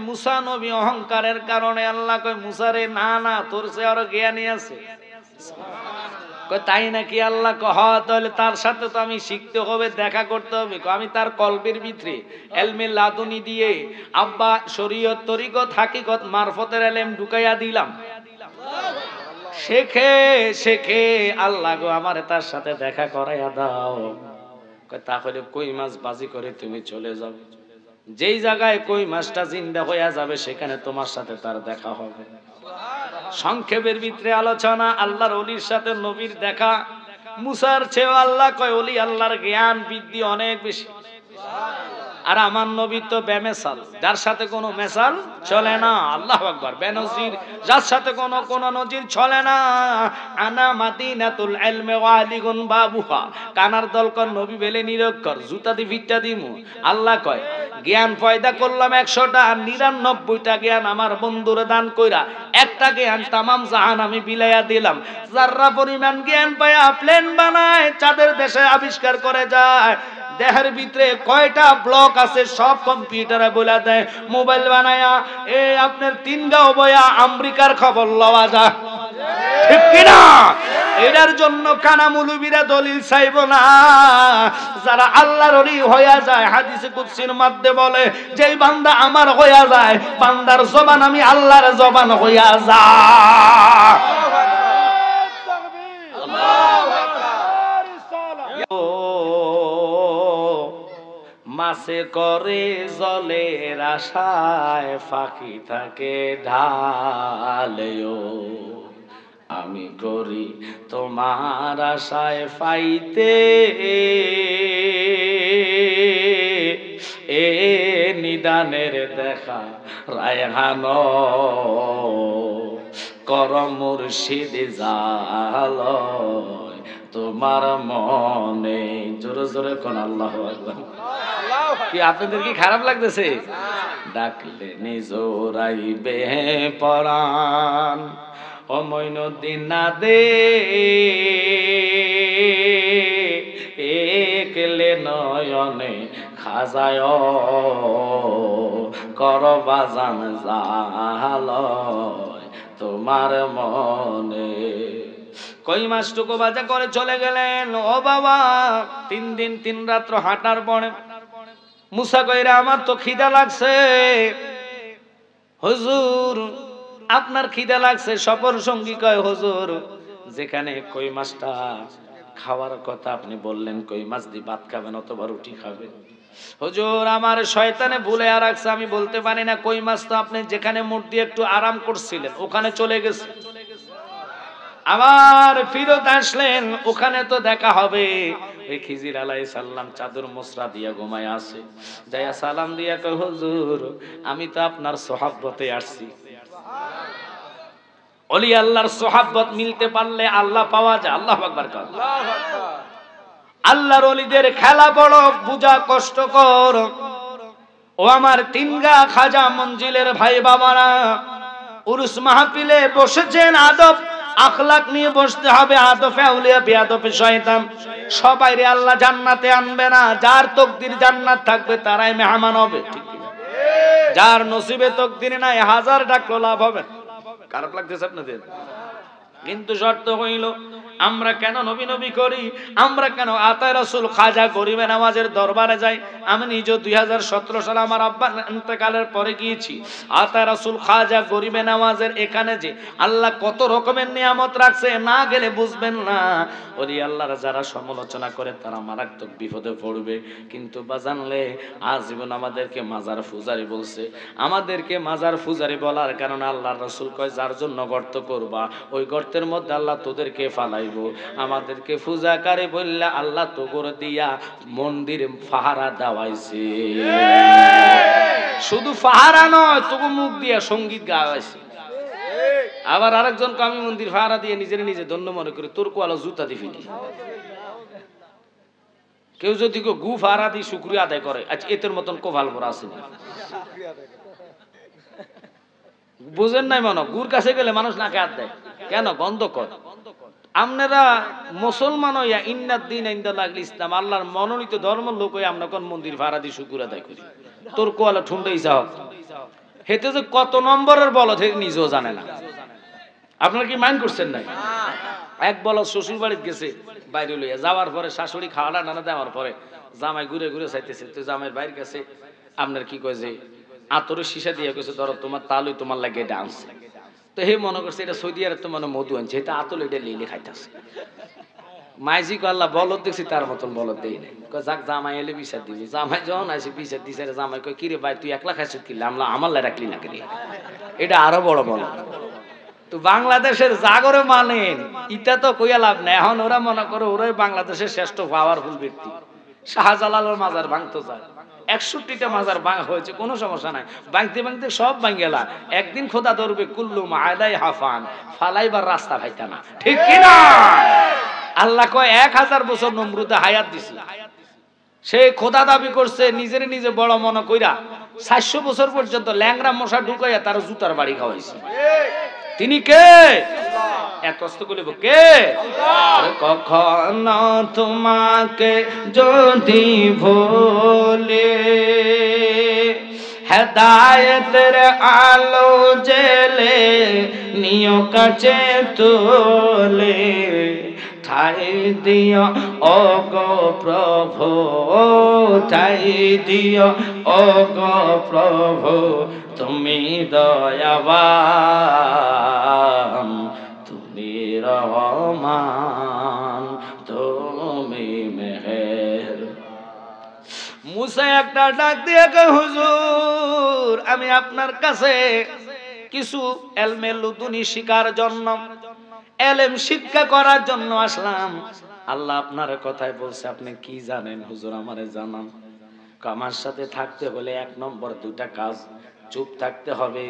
মুসা নবী অহংকারের কারণে আল্লাহ কয় মুসারে না না তোর সে আরো জ্ঞানী আছে। কয় তাই নাকি? আল্লাহ কহ তাহলে তার সাথে তো আমি শিখতে হবে, দেখা করতে হবে। আমি তার কলবের ভিতরে এলমে লাদুনি দিয়ে আব্বা শরীয়ত তরিকত হাকিকত মারফতের এলেম ঢুকাইয়া দিলাম। শেখে শেখে আল্লাহ গো আমারে তার সাথে দেখা করাইয়া দাও। তাহলে কই মাছ বাজি করে তুমি চলে যাবে, যেই জায়গায় কই মাছটা জিন্দা হইয়া যাবে সেখানে তোমার সাথে তার দেখা হবে। সংক্ষেপের ভিতরে আলোচনা, আল্লাহর ওলির সাথে নবীর দেখা। মুসার চেয়ে আল্লাহ কয় ওলি আল্লাহর জ্ঞান বৃদ্ধি অনেক বেশি। আর আমার নবী তো বেমেসাল, যার সাথে কোনো মেসাল চলে না। আল্লাহু আকবার। বেনজির, যার সাথে কোনো নজির চলে না। আনা মাদিনাতুল ইলমি ওয়া আলিগুন বাবুহা। কানার দলকর নবী বেলে নিরক্ষর, জুতা দি ভিট্টা দিমু। আল্লাহ কয় জ্ঞান পয়দা করলাম 100টা, 99টা জ্ঞান আমার বন্ধুরে দান কইরা একটা জ্ঞান তামাম জাহান আমি বিলাইয়া দিলাম। যাররা পরিমাণ জ্ঞান পায়া প্লেন বানায়, চাঁদের দেশে আবিষ্কার করে যায়। দেহের ভিতরে কয়টা ব্লক আছে সব কম্পিউটারে বলে দেয়। মোবাইল বানায়া আপনার 3 গাঁও বয়া আমেরিকার খবর লওয়া যায়, ঠিক কিনা? এটার জন্য কানা মুলুবিরা দলিল চাইব না। যারা আল্লাহর ওলি হইয়া যায়, হাদিসে কুদসির মধ্যে বলে যেই বান্দা আমার হইয়া যায়, বান্দার জবান আমি আল্লাহর জবান হইয়া যায়। মাছে করে জলের আশায়, ফাঁকি থাকে ঢালেও। আমি করি তোমার আশায় ফাইতে, এ নিদানের দেখা রায়হান কর মুর্শিদ জালয় তোমার মনে। জোরে জোরে কোন আল্লাহু আকবার। কি আপনাদের কি খারাপ লাগতেছে? ডাকলে নিজরাইবে পরাণ, ও মইনুদ্দিন না দে একলে নয়নে খাজায় কর বাজান জালয় তোমার মনে। কই মাসটুকু বাজা করে চলে গেলেন। ও বাবা, 3 দিন 3 রাত্র হাঁটার পরে মুসা কইরা আমার তো খিদা লাগছে। হুজুর আপনার খিদা লাগছে? সফর সঙ্গী কয় হুজুর যেখানে কই মাছটা খাওয়ার কথা আপনি বললেন, কই মাছ দিয়ে ভাত খাবেন অথবা রুটি খাবেন। হুজুর আমার শয়তানে ভুলে আর রাখছে, আমি বলতে পারি না। কই মাছ তো আপনি যেখানে মুখ দিয়ে একটু আরাম করছিলেন ওখানে চলে গেছে। আবার ফিরত আসলেন, ওখানে তো দেখা হবে। ওই খিজির আলাইহিস সালাম চাদর মোসরা দিয়া ঘুমায় আছে। যাইয়া সালাম দিয়া কয় হুজুর আমি তো আপনার সোহাবতে আসছি। ওলি আল্লাহর সোহাবত মিলতে পারলে আল্লাহ পাওয়া যায়। আল্লাহু আকবার। আল্লাহর ওলিদের খেলা বড় বুঝা কষ্টকর। ও আমার 3 গা খাজা মঞ্জিলের ভাই বাবারা, উরুস মাহফিলে বসেছেন, আদব আখলাক নিয়ে বসতে হবে। আদবে আউলিয়া বেয়াদবে শয়তান। সবাইরে আল্লাহ জান্নাতে আনবে না। যার তকদির জান্নাত থাকবে তারাই মেহমান হবে, ঠিক কি? যার নসিবে তকদির নাই 1000 টাকা লাভ হবে। খারাপ লাগতেছে আপনাদের? কিন্তু শর্ত হইল আমরা কেন নবী নবী করি, আমরা কেন আতায় রাসূল খাজা গরিবে নামাজের দরবারে যাই। আমি নিজে 2017 সালে আমার আব্বা ইন্তেকালের পরে গিয়েছি। আতায় রাসূল খাজা গরিবে নামাজের এখানে যে আল্লাহ কত রকমের নিয়ামত রাখছে, না গেলে বুঝবেন না। ওলি আল্লাহর যারা সমালোচনা করে তারা মারাত্মক বিপদে পড়বে। কিন্তু বাজানলে আজীবন আমাদেরকে মাজার পূজারি বলছে। আমাদেরকে মাজার পূজারি বলার কারণে আল্লাহর রাসূল কয় যার জন্য গর্ত করবা ওই গর্তের মধ্যে আল্লাহ তোদেরকে ফালাইব। আমাদেরকে পূজাকারী বললে আল্লাহ তো করে দিয়া মন্দির পাহারা দেওয়াইছে। শুধু পাহারা নয়, তোকে মুখ দিয়া সঙ্গীত গাওয়াইছে। আবার আরেকজনকে আমি মন্দির পাহারা দিয়ে নিজের নিজে ধন্য মনে করি, তোর কোয়ালা জুতা দিবি। কেউ যদি গু পাহারা দিয়ে শুকরিয়া আদায় করে, আচ্ছা এতের মতন কোভাল ভরা আছে না? বুঝেন নাই মনে? গুর কাছে গেলে মানুষ নাকে হাত দেয় কেন? গন্ধ কর। আপনারা মুসলমান হইয়া ইন্নাদ দিন ইনদাল্লাহিল ইসলাম, আল্লাহর মনোনীত ধর্মের লোক হইয়া আমরা কোন মন্দির ভাড়া দিয়ে শুকুর আদায় করি? তোর কোয়ালা ঠুন্ডাই যাও। হেতে যে কত নম্বরের বলদ হে নিজেও জানে না। আপনারা কি মাইন্ড করছেন নাই? এক বলদ শ্বশুর বাড়িতে গেছে বাইরে লইয়া যাওয়ার পরে শাশুড়ি খাওয়াটা নানা দেওয়ার পরে জামাই ঘুরে ঘুরে চাইতেছে, তো জামাই বাইরে গেছে আপনার কি কয় যে আতরের সীসা দিয়ে গেছে ধরো তোমার তালুই তোমার লাগে এটা আনছে। তো হে মনে করছে এটা সৌদি আরব তো মানে মধু আনছে, এটা আতল এটা লিলে খাইতেছে। মাইজি আল্লাহ বলদ দেখছি তার মতন বলদ দেই নাই, যাক জামাই এলে বিচার দিবি। জামাই যখন আসে বিচার দিছে, জামাই কয় কিরে ভাই তুই একলা খাইছিস কিনলে আমরা আমার লাই রাখলি না কিনে, এটা আরো বড় বলদ। তো বাংলাদেশের জাগরে মানেন এটা তো কইয়া লাভ নাই। এখন ওরা মনে করো ওরাই বাংলাদেশের শ্রেষ্ঠ পাওয়ারফুল ব্যক্তি। শাহজালালের মাজার ভাঙতো যায়, 61টা মাজার ভাঙা হয়েছে, কোনো সমস্যা নাই, ভাঙতে ভাঙতে সব ভাঙেলা। একদিন খোদা ধরবে কুল্লুম আলাই হাফান ফালাইবার রাস্তা ভাইতা না, ঠিক কিনা? আল্লাহ কয় 1000 বছর নমরুদে হায়াত দিছে, সে খোদা দাবি করছে, নিজের নিজে বড় মনে কইরা 400 বছর পর্যন্ত ল্যাংরা মশা ঢুকাইয়া তার জুতার বাড়ি খাওয়াইছে। তিনি কে? এত অস্ত করে কে? কখনো তোমাকে যদি ভোলে হেদায়েতের আলো জেলে নিয় কাছে তোলে, ঠাই দিও ও গো প্রভু, ঠাই দিও ও গো প্রভু, তুমি দয়াবান, তুমি রহমান, তুমি মেহের। মুসা একটা ডাক দিয়ে কয় হুজুর আমি আপনার কাছে কিছু এলমে লুতুনি শিকার জন্য, এলেম শিক্ষা করার জন্য আসলাম। আল্লাহ আপনার কথাই বলছে, আপনি কি জানেন হুজুর আমারে জানান। আমার সাথে থাকতে হলে 1 নম্বর 2টা কাজ, চুপ থাকতে হবে,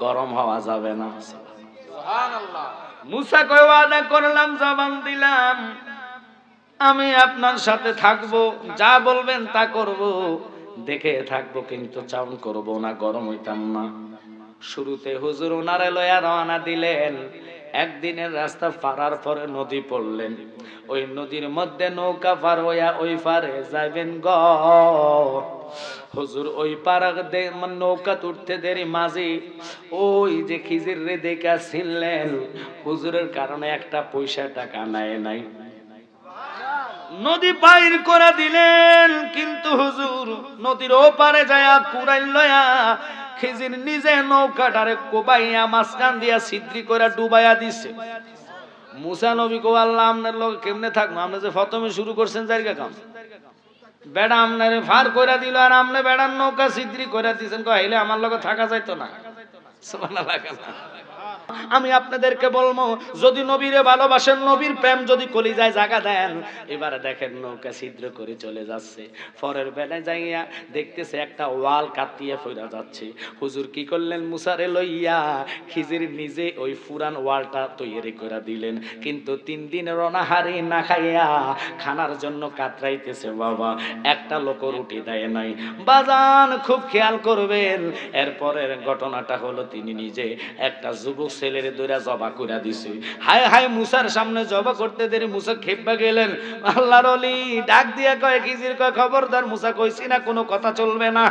গরম হওয়া যাবে না। সুবহানাল্লাহ। মুসা কয় ওয়াদা করলাম, জবান দিলাম আমি আপনার সাথে থাকবো, যা বলবেন তা করব, দেখে থাকবো কিন্তু চাউন করব না, গরম হইতাম না। শুরুতে হুজুর ওনারে লয়া রওনা দিলেন। একদিনের রাস্তা পারার পরে নদী পড়লেন, ওই নদীর মধ্যে নৌকা পার হইয়া ওই পারে যাইবেন গ। হুজুর ওই পারা নৌকা তুলতে দেরি মাঝি ওই যে খিজির রে দেখা ছিলেন, হুজুরের কারণে একটা পয়সা টাকা নাই। নদী পার করে দিলেন, কিন্তু হুজুর নদীর ওপারে যায় কুড়াইল লয়া খিজির নিজে নৌকাটারে কোবাইয়া মাঝখান দিয়া ছিদ্রি করে ডুবাইয়া দিছে। মুসা নবী কো আল্লাহ আপনার লোক কেমনে থাকবো, আপনি যে প্রথমে শুরু করছেন জায়গা কাম, বেড়া আপনারে ফার করে দিল আর আপনি বেড়ার নৌকা ছিদ্রি করে দিচ্ছেন, কইলে আমার লোক থাকা যাইতো না। সুবহানাল্লাহ। আমি আপনাদেরকে বলবো, যদি নবীরে ভালোবাসেন, নবীর প্রেম যদি কলিজায় জায়গা দেন, এবারে দেখেন নৌকা ছিদ্র করে চলে যাচ্ছে। পরের বেলায় যাইয়া দেখতেছে একটা ওয়াল কাটিয়ে ফিরা যাচ্ছে। হুজুর কি করলেন, মুসারে লইয়া খিজির নিজে ওই পুরান ওয়ালটা তৈরি করে দিলেন। কিন্তু 3 দিনের অনাহারি না খাইয়া খানার জন্য কাতরাইতেছে বাবা, একটা লোক রুটি দেয় নাই। বাজান খুব খেয়াল করবেন, এরপরের ঘটনাটা হলো তিনি নিজে একটা যুবক ছেলের দইরা জবা করে দিছে। হায় হায়, মুসার সামনে জবা করতে দেরি মুসা খেপা গেলেন। আল্লাহর ওলি ডাক দিয়া কয় খিজির কয় খবরদার, মুসা কইছি না কোনো কথা চলবে না।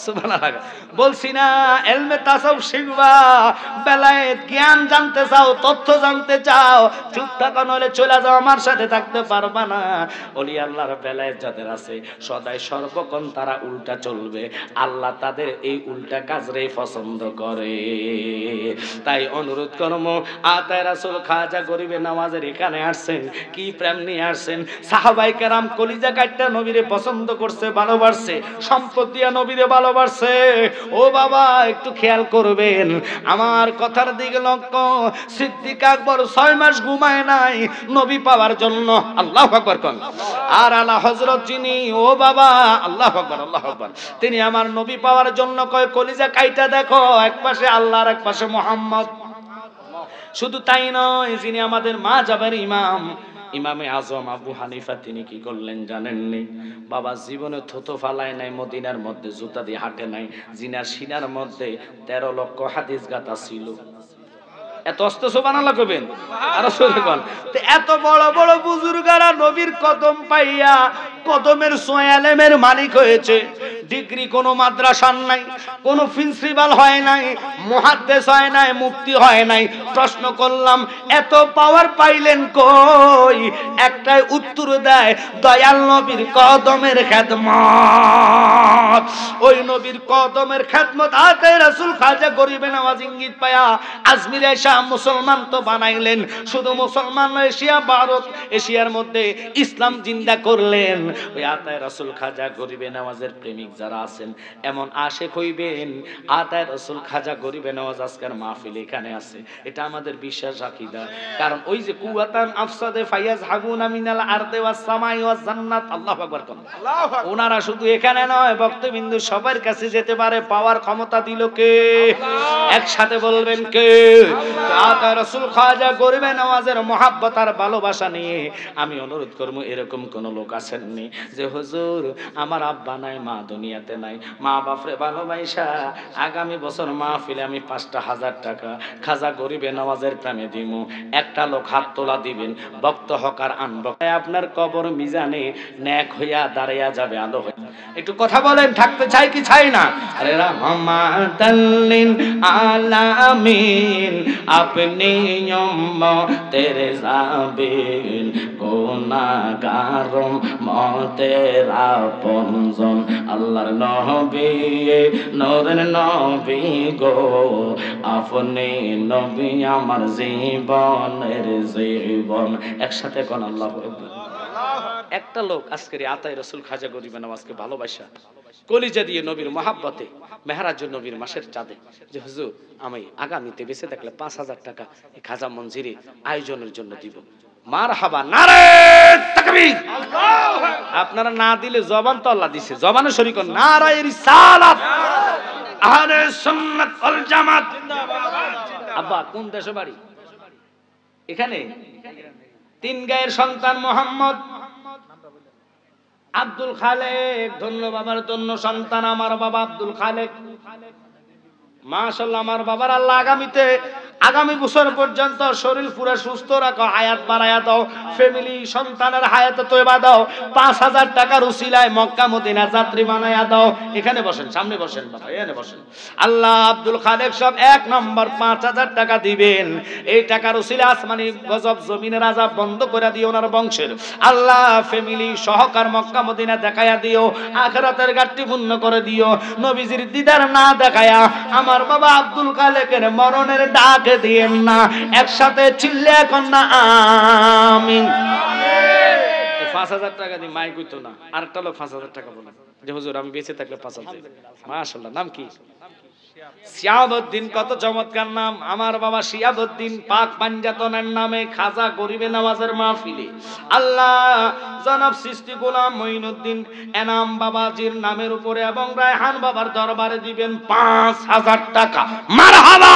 সুবহানাল্লাহ। বলছি না ইলমে তাসাউফ শিখবা, বেলায়েত জ্ঞান জানতে চাও, তথ্য জানতে চাও, চুপ থাকো নলে চলে যাও, আমার সাথে থাকতে পারবা না। ওলি আল্লাহর বেলায়েত যাদের আছে সদাই সর্বক্ষণ তারা উল্টা চলবে, আল্লাহ তাদের এই উল্টা কাজরে পছন্দ করে। তাই অনুরোধ করম, আতায় রাসূল খাজা গরিবে নওয়াজের এখানে আসছেন, কি প্রেম নিয়ে আসছেন। সাহাবায়ে কেরাম কলিজা কাটটা নবীরে পছন্দ করছে, ভালোবাসছে, সম্পদ দিয়া নবীরে ভালোবাসছে। ও বাবা একটু খেয়াল করবেন, আমার কথার দিকে লক্ষ্য। সিদ্দিক আকবর 6 মাস ঘুমায় নাই নবী পাওয়ার জন্য। আল্লাহু আকবার কোন। আর আলা হযরত যিনি, ও বাবা আল্লাহু আকবার, আল্লাহু আকবার, তিনি আমার নবী পাওয়ার জন্য কয় কলিজা কাইটা দেখো, এক পাশে আল্লাহ আর এক পাশে মুহাম্মদ। শুধু তাই নয়, যিনি আমাদের মাযহাবের ইমাম, ইমামে আজম আবু হানিফা, তিনি কি করলেন জানেননি? বাবা জীবনে থুতু ফালায় নাই, মদিনার মধ্যে জুতা দিয়ে হাঁটে নাই, জিনার সিনার মধ্যে 13 লক্ষ হাদিস গাথা ছিল। এত অস্ত সুবহানাল্লাহ কইবেন আর সরে কোন। তো এত বড় বড় বুজুর্গরা নবীর কদম পাইয়া কদমের ছোঁয়া এলেমের মালিক হয়েছে। ডিগ্রি কোনো মাদ্রাসার নাই, কোনো প্রিন্সিপাল হয় নাই, মুহাদ্দিস হয় নাই, মুফতি হয় নাই। প্রশ্ন করলাম এত পাওয়ার পাইলেন কই? একটাই উত্তর দেয়, দয়াল নবীর কদমের খেদমত। ওই নবীর কদমের খেদমত আতে রাসূল খাজা গরিবে নওয়াজ ইঙ্গিত পায়া আজমির এসা মুসলমান তো বানাইলেন। শুধু মুসলমান নয়, এশিয়া ভারত এশিয়ার মধ্যে ইসলাম জিন্দা করলেন। ওই আতায় রাসূল খাজা গরিবে নওয়াজের প্রেমিক যারা আছেন এমন আশেক হইবেন, আতায় রাসূল খাজা গরিবে নওয়াজ আজকের মাহফিল এখানে আছে, এটা আমাদের বিশ্বাস আকীদা। কারণ ওই যে কুওয়াতান আফসাদে ফায়াজ হাগুনা মিনাল আরদি ওয়াস সামাই ওয়াস জান্নাত, আল্লাহু আকবার কোন ওনারা শুধু এখানে নয় ভক্তবিন্দু সবার কাছে যেতে পারে। পাওয়ার ক্ষমতা দিল কে? একসাথে বলবেন কে? আতা রাসূল খাজা গরিবে নওয়াজের মহব্বত আর ভালোবাসা নিয়ে আমি অনুরোধ করব, এরকম কোন লোক আছেননি যে হুজুর আমার আব্বা নাই, মা দুনিয়াতে নাই, মা বাপরে ভালোবাসা আগামী বছর মাহফিলে আমি 5,000 টাকা খাজা গরিবে নওয়াজের প্রেমে দিমু। একটা লোক হাত তোলা দিবেন, ভক্ত হকার আনবো, আপনার কবর মিজানে নেক হইয়া দাঁড়াইয়া যাবে, আলো হয়ে। একটু কথা বলেন, থাকতে চাই কি চাই না? আরে রহমাতাল লিল আলামিন আপনি উম্মতের জাবিন, গুনাহগার উম্মতের আপনজন, আল্লাহর নবী নূরের নবী গো, আপনি নবী আমার জীবনের জীবন। একসাথে কোন আল্লাহু আকবার। একটা লোক আজকের আতায় রাসূল খাজা গরিবে নওয়াজকে ভালোবাসা কলিজা দিয়ে নবীর মহাব্বতে মেহরাজুন নবীর মাসের চাঁদে যে হুজুর আমি আগামীতে বেঁচে থাকলে 5,000 টাকা এই খাজা মঞ্জিরে আয়োজনের জন্য দিব। মারহাবা, নারে তাকবীর। আল্লাহু আকবার। আপনারা না দিলে জবান তো আল্লাহ দিছে, জবানে শরীক নারে রিসালাত, আহলে সুন্নাত ওয়াল জামাত জিন্দাবাদ। আব্বা কোন দেশে বাড়ি? এখানে তিন গায়ের সন্তান মোহাম্মদ আব্দুল খালেক, ধন্য বাবার ধন্য সন্তান আমার বাবা আব্দুল খালেক। মাশাআল্লাহ, আমার বাবার আল্লাহ আগামী বছর পর্যন্ত শরীর পুরো সুস্থ রাখো, হায়াত বাড়ায়া দাও, ফ্যামিলি সন্তানের হায়াতে তয়বা দাও, 5,000 টাকার উসিলায় মক্কা মদিনা যাত্রী বানায়া দাও। এখানে বসেন, সামনে বসেন বাবা, এখানে বসেন। আল্লাহ আব্দুল খালেক সব 1 নম্বর 5,000 টাকা দিবেন। এই টাকার উসিলায় আসমানি গজব জমিনের আযাব বন্ধ করে দিও ওনার বংশের। আল্লাহ ফ্যামিলি সহকার মক্কা মদিনা দেখায়া দিও, আখিরাতের ঘাটতি পূর্ণ করে দিও। নবীজির দিদার না দেখায়া আমার বাবা আব্দুল খালেকের মরণের ডাক দিয়েন না। একসাথে চিল্লে এখন না আমিন। 5,000 টাকা দিয়ে মাইক হইতো না। আরেকটা লোক 5,000 টাকা বলে যে হুজুর আমি বেঁচে থাকলে 5,000। মাশাআল্লাহ, নাম কি? শিয়াবউদ্দিন, কত চমৎকার নাম। আমার বাবা শিয়াবউদ্দিন পাক পাঞ্জাতনের নামে খাজা গরিবে নওয়াজের মাহফিলে আল্লাহ জনাব সৃষ্টি গোলাম মঈনুদ্দিন এনাম বাবাজির নামের উপরে এবং রায়হান বাবার দরবারে দিবেন 5,000 টাকা। মারহাবা।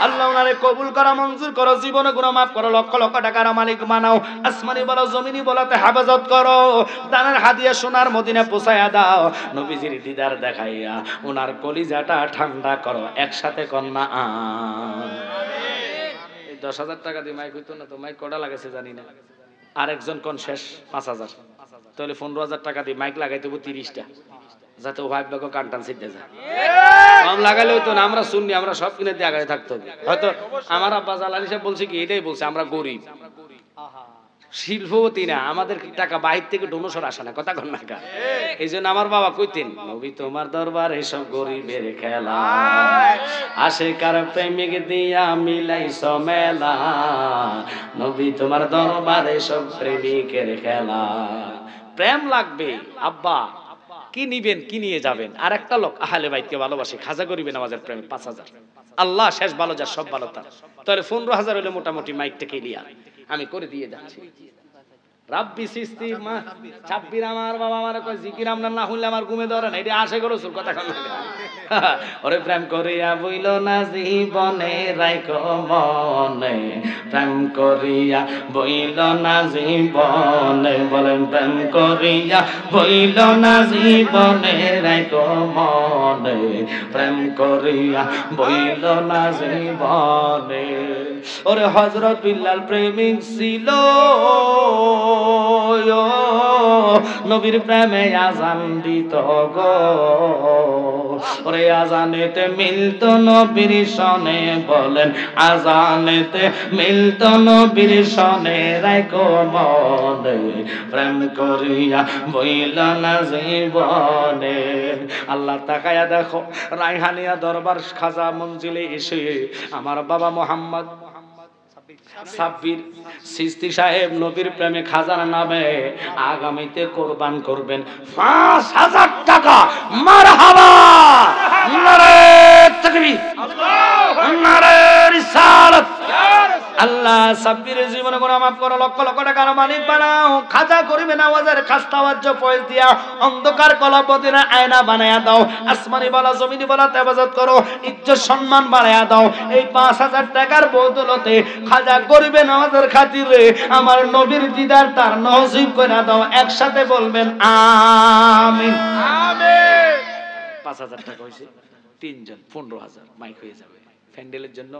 আল্লাহ ওনারে কবুল করা মঞ্জুর করো, জীবনে গুনাহ মাফ করো, লক্ষ লক্ষ টাকার মালিক বানাও, আসমানি বলো জমিনি বলাতে হেফাজত করো, দানের হাদিয়া সোনার মদিনা পৌঁছায়া দাও, নবীজির দিদার দেখাইয়া ওনার কলিজাটা ঠান্ডা করো। একসাথে কন্যা আমিন। 10,000 টাকা দিয়ে মাইক হইতো না তো, মাইক কটা লাগাইছে জানি না। আরেকজন কোন শেষ 5,000, তাহলে 15,000 টাকা দিয়ে মাইক লাগাইতে হবে 30টা, যাতে ও ভাগ্য কানটান সিদ্ধে যায়। কম লাগালে হইতো না, আমরা শুননি, আমরা সব কিনে দিয়ে আগায় থাকতে হবে। হয়তো আমার আব্বা জালালি সাহেব বলছে কি, এটাই বলছে আমরা গরিব শিল্পপতি না, আমাদের টাকা বাহির থেকে ডোনেশন আসে না, কথা কন না। এই জন্য আমার বাবা কইতেন নবী তোমার দরবার এসব গরিবের খেলা, আশিকার প্রেমিক দিয়া মিলাইছ মেলা, নবী তোমার দরবার এসব প্রেমিকের খেলা। প্রেম লাগবে আব্বা, কি নিবেন, কি নিয়ে যাবেন? আর একটা লোক আহলে বাইতকে ভালোবাসে, খাজা গরিবে নওয়াজের প্রেমে 5,000। আল্লাহ শেষ ভালো যার সব ভালো তার, তাহলে 15,000 হলে মোটামুটি মাইকটা ক্লিয়ার আমি করে দিয়ে যাচ্ছি। রাব্বি সৃষ্টি মা ছাব্বির আমার বাবা আমার কয় জিকির আমরা না হইলে আমার ঘুমে ধরে না, এটা আশা করো সুর কথা কান ওরে প্রেম করিয়া বইল না জীবনে রাইখো মনে, প্রেম করিয়া বইল না জীবনে, বলেন প্রেম করিয়া বইল না জীবনে রাইখো মনে, প্রেম করিয়া বইল না জীবনে। ওরে হযরত বিল্লাল প্রেমিক ছিল নবীর প্রেমে আজান দিত গো, ওরে আজানেতে মিলত নবীর সনে, বলেন আজানেতে মিলত নবীর সনে, রাখো মনে প্রেম করিয়া বইল না জীবনে। আল্লাহ তাকায়া দেখো, রায়হানিয়া দরবার খাজা মঞ্জিলে এসে আমার বাবা মোহাম্মদ সাব্বির চিশতি সাহেব নবীর প্রেমে খাজার নামে আগামীতে কোরবান করবেন ৫,০০০ টাকা। মারহাবা, নারে তাকবীর, নারে রিসালাত। আল্লাহ সাব্বিরের জীবনে গুনাহ মাফ করো, লক্ষ লক্ষ টাকার মালিক বানাও। খাজা করিবে নওয়াজের খাস্তাওয়াজ্জ পয়স দিয়া অন্ধকার কলবদিনা আয়না বানায়া দাও। আসমানি বলা জমিনি বলা তেবাজত করো, ইজ্জত সম্মান বাড়ায়া দাও। এই ৫,০০০ টাকার বদৌলতে খাজা করিবে নওয়াজের খাতিরে আমার নবীর দিদার তার নসিব করে দাও। একসাথে বলবেন আমিন, আমিন। ৫,০০০ টাকা হইছে, তিনজন ১৫,০০০ মাইক হয়ে যাবে। ফ্যান্ডেলের জন্য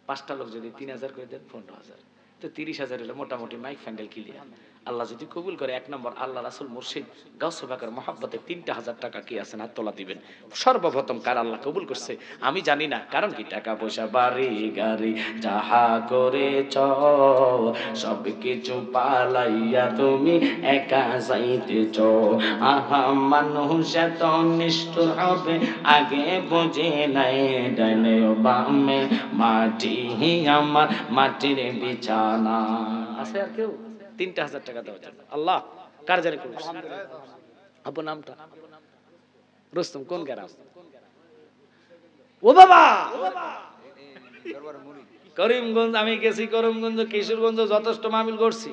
৫টা লোক যদি ৩,০০০ করে দেন ১৫,০০০, তো ৩০,০০০ হলে মোটামুটি মাইক ফ্যান্ডেল ক্লিয়ার। আল্লাহ যদি কবুল করে, ১ নম্বর আল্লাহ রাসূল মুর্শিদ গাউসে পাকের মহব্বতে ৩,০০০ টাকা কি আছেন হাত তোলা দিবেন। সর্বপ্রথম কার আল্লাহ কবুল করছে আমি জানি না, কারণ কি টাকা পয়সা বাড়ি গাড়ি যাহা করেছ সব কিছু পালাইয়া তুমি একা যাইতেছ। আহা মানুষ এত নিষ্ঠুর হবে আগে বুঝে নাই, ডাইনে বামে মাটি আমার মাটির বিছানা। আছে আর কেউ ৩,০০০ টাকা দেওয়ার জন্য? আল্লাহ কার জানি করুন। আব্বু নামটা রুস্তম, কোন গ্রাম? ও বাবা করিমগঞ্জ। আমি গেছি করিমগঞ্জ, কিশোরগঞ্জ, যথেষ্ট মাহফিল করছি।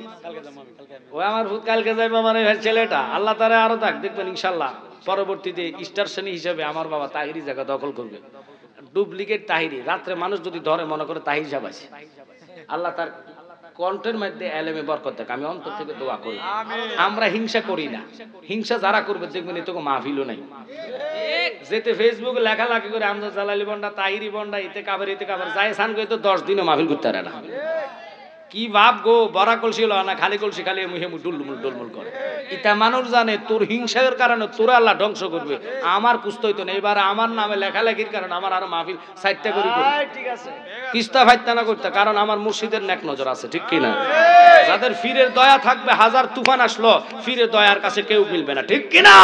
ও আমার ভূত কালকে যাইবে আমার এই ছেলেটা, আল্লাহ তারে আরো থাক, দেখবেন ইনশাল্লাহ পরবর্তীতে স্টার শ্রেণী হিসেবে আমার বাবা তাহিরি জায়গা দখল করবে। ডুপ্লিকেট তাহিরি, রাত্রে মানুষ যদি ধরে মনে করে তাহির সাহেব আছে। আল্লাহ তার কণ্ঠের মধ্যে এলেমে বরকত দেখ। আমি অন্তর থেকে দোয়া করি, আমরা হিংসা করি না। হিংসা যারা করবে দেখবেন এত মাহফিলও নাই। যেতে ফেসবুকে লেখালেখি করে আমরা জালালি বন্ডা তাহিরি বন্ডা ইতে কাবার যায় সান করে তো 10 দিনও মাহফিল করতে পারে না। কি ভাব গো, বড়া কলসি হলো না, খালি কলসি খালি মুহে ডুলমুল ডুলমুল করে। ইতা মানুষ জানে তোর হিংসার কারণে তোর আল্লাহ ধ্বংস করবে। আমার কুস্ত হইতো না, এবার আমার নামে লেখালেখির কারণে আমার আরো মাহফিল 60টা করে ঠিক আছে কিস্তা ফাইতা না করতে, কারণ আমার মুর্শিদের নেক নজর আছে, ঠিক কিনা? যাদের ফিরের দয়া থাকবে, হাজার তুফান আসলো ফিরের দয়ার কাছে কেউ মিলবে না, ঠিক কিনা?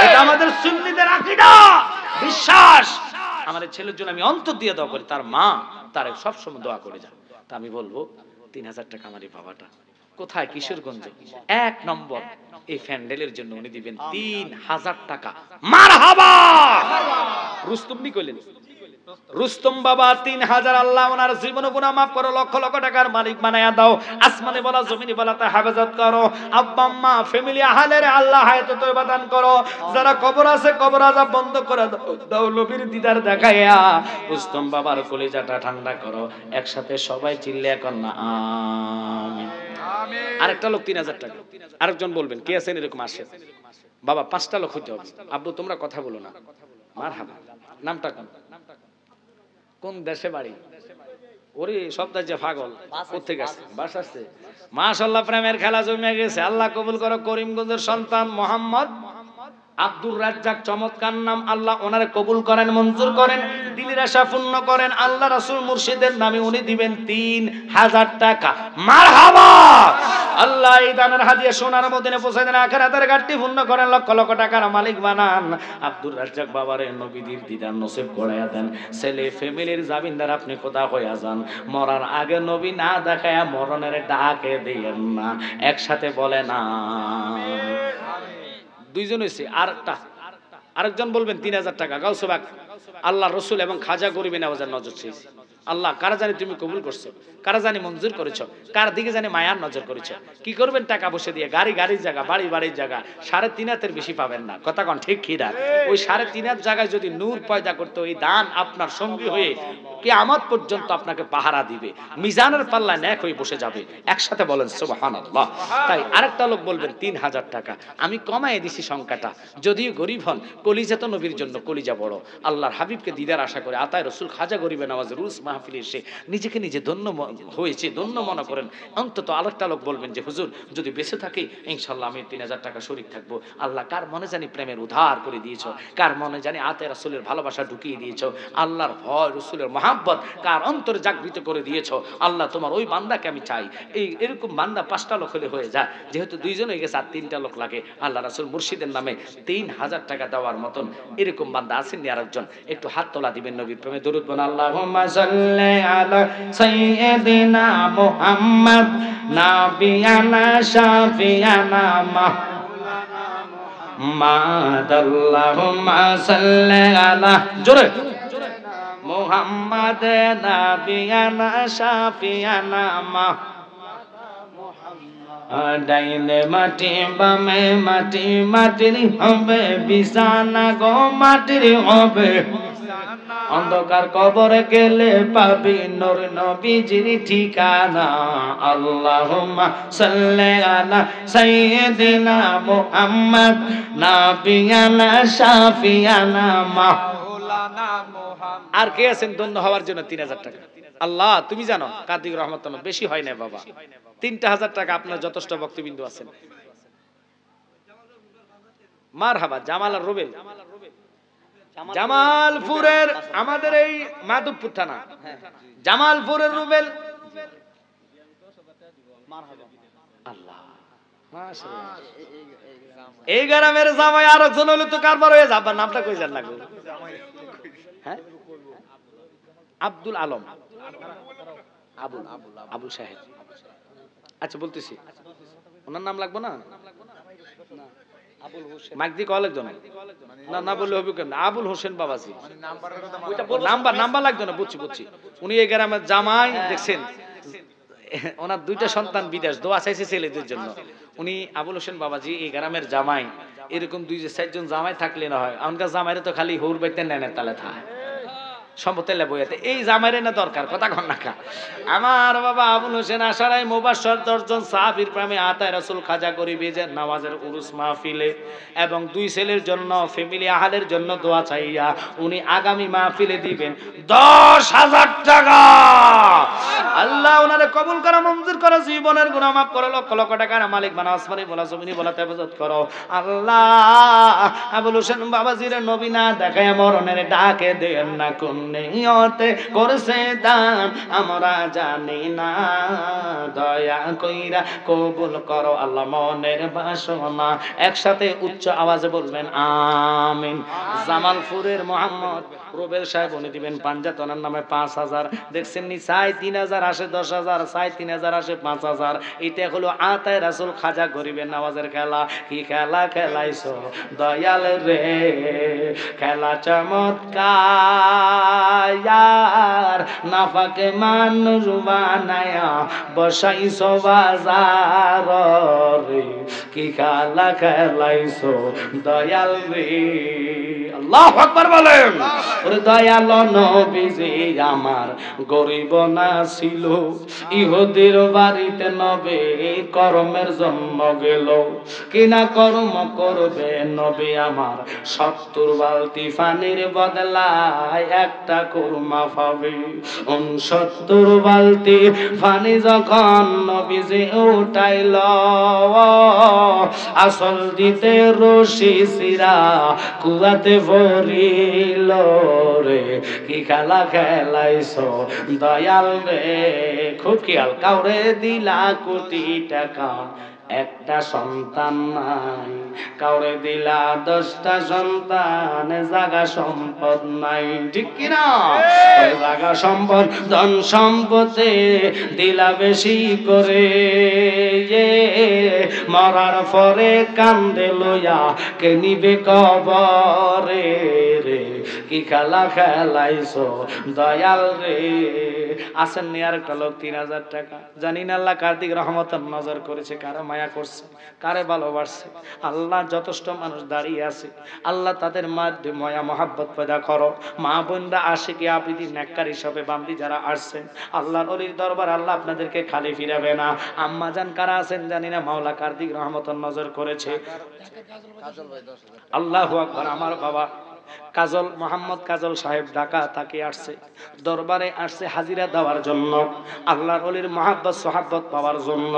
এটা আমাদের সুন্নিদের আকীদা, বিশ্বাস। আমাদের ছেলের জন্য আমি অন্তর দিয়ে দোয়া করি, তার মা তার সবসময় দোয়া করে যায়। তা আমি বলবো ৩,০০০ টাকা আমার এই বাবাটা কোথায়? কিশোরগঞ্জে ১ নম্বর এই ফ্যান্ডেলের জন্য উনি দিবেন ৩,০০০ টাকা। মারহাবা। রুস্তম নি কইলেন, রুস্তম বাবা ৩,০০০। আল্লাহ ওনার জীবন গুনাহ মাফ করো, লক্ষ লক্ষ টাকার মালিক বানায়া দাও। আসমানে বলা জমিনে বলা তা হেফাজত করো। আব্বা আম্মা ফ্যামিলি আহলের আল্লাহ হায়াত তয়বা দান করো। যারা কবর আছে কবর আযাব বন্ধ করে দাও, নবীর দিদার দেখাইয়া রুস্তম বাবার কলিজাটা ঠান্ডা করো। একসাথে সবাই চিল্লে এখন না আমিন, আমিন। আরেকটা লোক ৩,০০০ টাকা। আরেকজন বলবেন কে আছেন এরকম? আসে বাবা ৫টা লোক হইতে হবে। আব্বু তোমরা কথা বলো না। মারহাবা। নামটা কোন দেশে বাড়ি? ওরে সব দাজ্জা পাগল কোত্থেকে আসছে? বাস আসছে। মাশাআল্লাহ, প্রেমের খেলা জমে গেছে। আল্লাহ কবুল করো। করিমগঞ্জের সন্তান মোহাম্মদ আব্দুর রাজ্জাক, চমৎকার নাম। আল্লাহ ওনারে কবুল করেন, মঞ্জুর করেন, দিলের আশা পূর্ণ করেন। আল্লাহ রাসূল মুর্শিদের নামে উনি দিবেন ৩,০০০ টাকা। মারহাবা। আল্লাহ এই দানের হাদিয়া সোনার মদিনে পৌঁছে দেন, আখিরাতের ঘাটতি পূর্ণ করেন, লক্ষ লক্ষ টাকার মালিক বানান। আব্দুর রাজ্জাক বাবারে নবীর দিদার নসিব করায়া দেন। ছেলে ফ্যামিলির জামিনদার আপনি খোদা হইয়া যান। মরার আগে নবী না দেখায়া মরণের ডাকে দিয়েন না। একসাথে বলে না। দুইজন হইছে। আরেকজন বলবেন ৩,০০০ টাকা। গাউসে পাক আল্লাহ রসুল এবং খাজা গরিবে নওয়াজের নজর চেয়েছে। আল্লাহ কারা জানি তুমি কবুল করছো, কারা জানি মঞ্জুর করেছো, কার দিকে জানি মায়ার নজর করেছো। কি করবেন টাকা বসে দিয়ে? গাড়ির জায়গা, বাড়ির জায়গা ৩.৫ হাতের বেশি পাবেন না। কথা কন ঠিক কি না? ওই ৩.৫ হাত জায়গায় যদি নূর পয়দা করতে, ওই দান আপনার সঙ্গী হয়ে কিয়ামত পর্যন্ত আপনাকে পাহারা দিবে, মিজানের পাল্লায় ন্যাক হয়ে বসে যাবে। একসাথে বলেন সুবহানাল্লাহ। তাই আরেকটা লোক বলবেন ৩,০০০ টাকা। আমি কমায় দিছি সংখ্যাটা, যদিও গরিব হন, কলিজা তো নবীর জন্য কলিজা বড়। আল্লাহর হাবিবকে দিদার আশা করে আতায় রসুল খাজা গরিবে নওয়াজ রুস মাহফিলে এসে নিজেকে নিজে ধন্য হয়েছে, ধন্য মনে করেন, অন্তত আরেকটা লোক বলবেন যে হুজুর যদি বেঁচে থাকি ইনশাল্লাহ আমি 3000 টাকা শরীক থাকবো। আল্লাহ কার মনে জানি প্রেমের উধার করে দিয়েছো, কার মনে জানি আতে রাসূলের ভালোবাসা ঢুকিয়ে দিয়েছো, আল্লাহর ভয় রাসূলের মহব্বত কার অন্তরে জাগৃত করে দিয়েছো। আল্লাহ তোমার ওই বান্দাকে আমি চাই। এরকম বান্দা 5টা লোক হলে হয়ে যায়, যেহেতু 2 জন হয়ে গেছে আর 3টা লোক লাগে। আল্লাহ রাসূল মুর্শিদের নামে 3000 টাকা দেওয়ার মতন এরকম বান্দা আছেন নি আরেকজন? একটু হাত তোলা দিবেন নবীর প্রেমে দরুদ বলেন আল্লাহুম্মা সাল্লি আলা সাইয়্যিদিনা মুহাম্মদ নাবিয়ানা শাফিয়ানা মুহাম্মদ আল্লাহুম্মা সাল্লি আলা জোরে মুহাম্মদ নাবিয়ানা শাফিয়ানা ডাইনে মাটি বামে মাটি, মাটির হবে বিছানা গো, মাটির হবে অন্ধকার কবরে গেলে পাবি নূর নবীজির ঠিকানা। আল্লাহুম্মা সাল্লি আলা সাইয়্যিদিনা মুহাম্মদ নাবিয়ানা শাফিয়ানা মাওলানা মুহাম্মদ। আর কে আছেন ধন্য হওয়ার জন্য 3000 টাকা? আল্লাহ তুমি জানো। কাদিক রহমাতুল্লাহ বেশি হয় না বাবা, 3000 টাকা আপনার যথেষ্ট বক্তবিন্দু আছেন। মারহাবা। জামাল আর রুবেল, জামালপুরের আমাদের এই মাধবপুর থানা, জামালপুরের রুবেল। আল্লাহ মাশাআল্লাহ। এই গ্রামের জামাই আর একজন হইলে তো কারবার হয়ে যাবে। নামটা কই জান লাগবে? হ্যাঁ, আব্দুল আলম, আবু সাহেব। আচ্ছা বলতেছি, ওনার নাম লাগবে না? মাইকদি কলেজ না না বললে হবে কেন? আবুল হোসেন বাবাজি নাম্বার লাগবে না। বুঝছি। উনি এই গ্রামের জামাই, দেখছেন ওনার 2টা সন্তান বিদেশ, দোয়া চাইছে ছেলেদের জন্য। উনি আবুল হোসেন বাবাজি এই গ্রামের জামাই। এরকম 2-4 জন জামাই থাকলে না হয়। এখনকার জামাইরে তো খালি হুর বাইতে নেনের তালে থাকে সম্পতেলে বইয়াতে। এই জামাইরে না দরকার, কথা কন না। আমার বাবা আবুল হোসেন আশারাই মুবাশশার 10 জন সাহাবীর প্রেমে আতায় রাসূল খাজা গরিবের নামাজের উরুস মাহফিলে এবং 2 ছেলের জন্য ফ্যামিলি আহালের জন্য দোয়া চাইয়া উনি আগামী মাহফিলে দিবেন 10,000 টাকা। আল্লাহ ওনারে কবুল করে, মঞ্জুর করে, জীবনের গুনাহ মাফ করে, লক্ষ লক্ষ টাকার মালিক বানাও, আসমানি বলা জমিনি বলা হেফাজত করো আল্লাহ। আবুল হোসেন বাবাজির নবী না দেখায় মরণের ডাকে দেন না, কোন নিয়তে করছে দান আমরা জানি না, দয়া কইরা কবুল করো আল্লাহ মনের বাসনা। একসাথে উচ্চ আওয়াজে বলবেন আমিন। জামালপুরের মোহাম্মদ রুবেল সাহেব উনি দিবেন পাঞ্জাত ওনার নামে 5000। দেখছেন নি, চাই 3000 আসে 10,000, চাই 3000 আসে 5000। এটা হলো আতায় রাসূল খাজা গরিবের নামাজের খেলা। কি খেলা খেলাইছো দয়াল রে, খেলা চমৎকার, নাফাকে মানুষ বানায়া বসাইছো বাজার রে, কি খেলা খেলাইছো দয়াল রে। আল্লাহু আকবার বলেন। ওরে দয়াল নবীজি আমার গরিব না ছিল, ইহুদির বাড়িতে নবী কর্মের জন্য গেল, কিনা কর্ম করবে নবী আমার 70 বালতি পানির বদলায় একটা কুরমা পাবে। 69 বালতি পানি যখন নবীজি উঠাইল, আসল দিতে রশি সিরা কুয়াতে ভরিল রে, কি খেলা খেলাইছো দয়াল রে। খুব খেয়াল, কাউরে দিলা কোটি টাকা একটা সন্তান নাই, কাউরে দিলা 10টা সন্তান জাগা সম্পদ নাই, ঠিক কিনা? জাগা সম্পদ ধন সম্পদে দিলা বেশি করে, মরার পরে কান্দে লইয়া কে নিবে কবরে রে, কি খেলা খেলাইছো দয়াল রে। আসেন নি আরেকটা লোক 3000 টাকা। জানি না আল্লাহ কার্তিক রহমতের নজর করেছে, কারে মায়া করছে, কারে ভালোবাসছে। আল্লাহ যথেষ্ট মানুষ দাঁড়িয়ে আছে, আল্লাহ তাদের মধ্যে মায়া মহাব্বত পয়দা করো। মা বোনরা আশিকি আবিদি নেককার হিসাবে বান্দি যারা আসছেন আল্লাহর ওলির দরবার, আল্লাহ আপনাদেরকে খালি ফিরাবে না। আম্মা জান কারা আছেন জানি না, মাওলা কার্তিক রহমতের নজর করেছে। আল্লাহু আকবার। আমার বাবা কাজল মোহাম্মদ কাজল সাহেব ঢাকা তাকে আসছে, দরবারে আসছে হাজিরা দেওয়ার জন্য, আল্লাহর ওলির মহাব্বত সোহাব্বত পাওয়ার জন্য।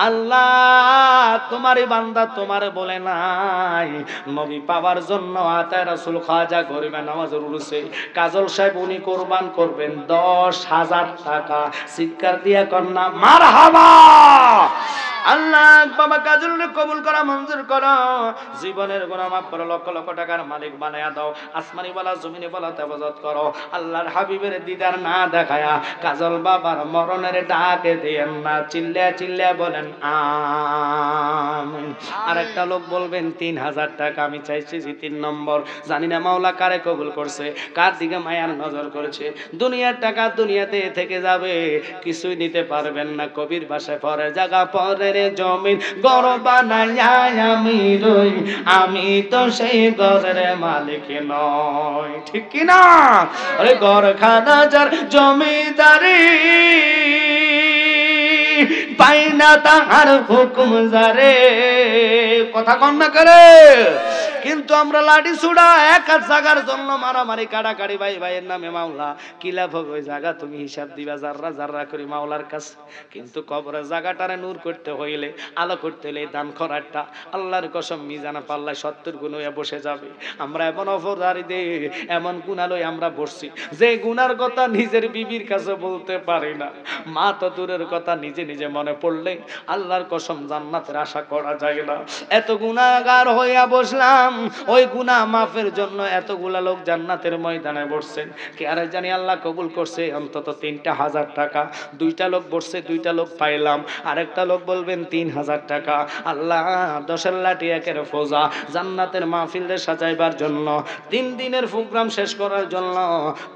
আল্লাহ তোমারই বান্দা তোমারে বলে নাই নবী পাওয়ার জন্য আতায় রাসূল খাজা গরিবে নামাজের উরুসে কাজল সাহেব উনি কোরবান করবেন 10,000 টাকা। চিৎকার দিয়া কন্যা মারহাবা। আল্লাহ বাবা কাজলকে কবুল করা মঞ্জুর করো, জীবনের গুনাহ মাফ করো, লক্ষ লক্ষ টাকার মালিক বানায়া দাও, আসমানি বলা জমিনে বলা হেফাজত করো। আল্লাহর হাবিবের দিদার না দেখায়া কাজল বাবার মরণের ডাকে দিয়েন না। চিল্লা চিল্লা বলেন আমিন। আরেকটা লোক বলবেন 3,000 টাকা আমি চাইছি 3 নম্বর। জানি না মাওলা কারে কবুল করছে, কার দিকে মায়ার নজর করেছে। দুনিয়ার টাকা দুনিয়াতে থেকে যাবে, কিছুই নিতে পারবেন না। কবির ভাষায় পরে জায়গা পরে জমিন ঘর বানাইয়া আমি রই, আমি তো সেই ঘরের মালিক নই। ঠিক কি না? আরে ঘর খানা যার জমিদারি পাই না তাহার হুকুম জারে। কথা কন না করে। কিন্তু আমরা লাঠি ছুড়া এক জায়গার জন্য মারামারি কাটাকাটি ভাই ভাইয়ের নামে মাওলা কি লাভ হবে? ওই জায়গা তুমি হিসাব দিবা জাররা জাররা করে মাওলার কাছে। কিন্তু কবরের জায়গাটারে নূর করতে হইলে, আলো করতে হইলে দান খরাটা আল্লাহর কসম মিজানা পাল্লায় 70 গুণ হয়ে বসে যাবে। আমরা এমন অপরাধী দে এমন গুণালয় আমরা বসছি যে গুনার কথা নিজের বিবির কাছে বলতে পারি না। মা তো দূরের কথা নিজে নিজে মনে পড়লে আল্লাহর কসম জান্নাতের আশা করা যায় না। এত গুনাহগার হইয়া বসলাম, ওই গুনাহ মাফের জন্য এতগুলা লোক জান্নাতের ময়দানে বসছেন। কে আরে জানি আল্লাহ কবুল করছে অন্তত 3,000 টাকা। 2টা লোক বসছে, 2টা লোক পাইলাম। আরেকটা লোক বলবেন 3,000 টাকা। আল্লাহ 10 লাঠি একের ফোজা জান্নাতের মাহফিলে সাজাইবার জন্য, 3 দিনের প্রোগ্রাম শেষ করার জন্য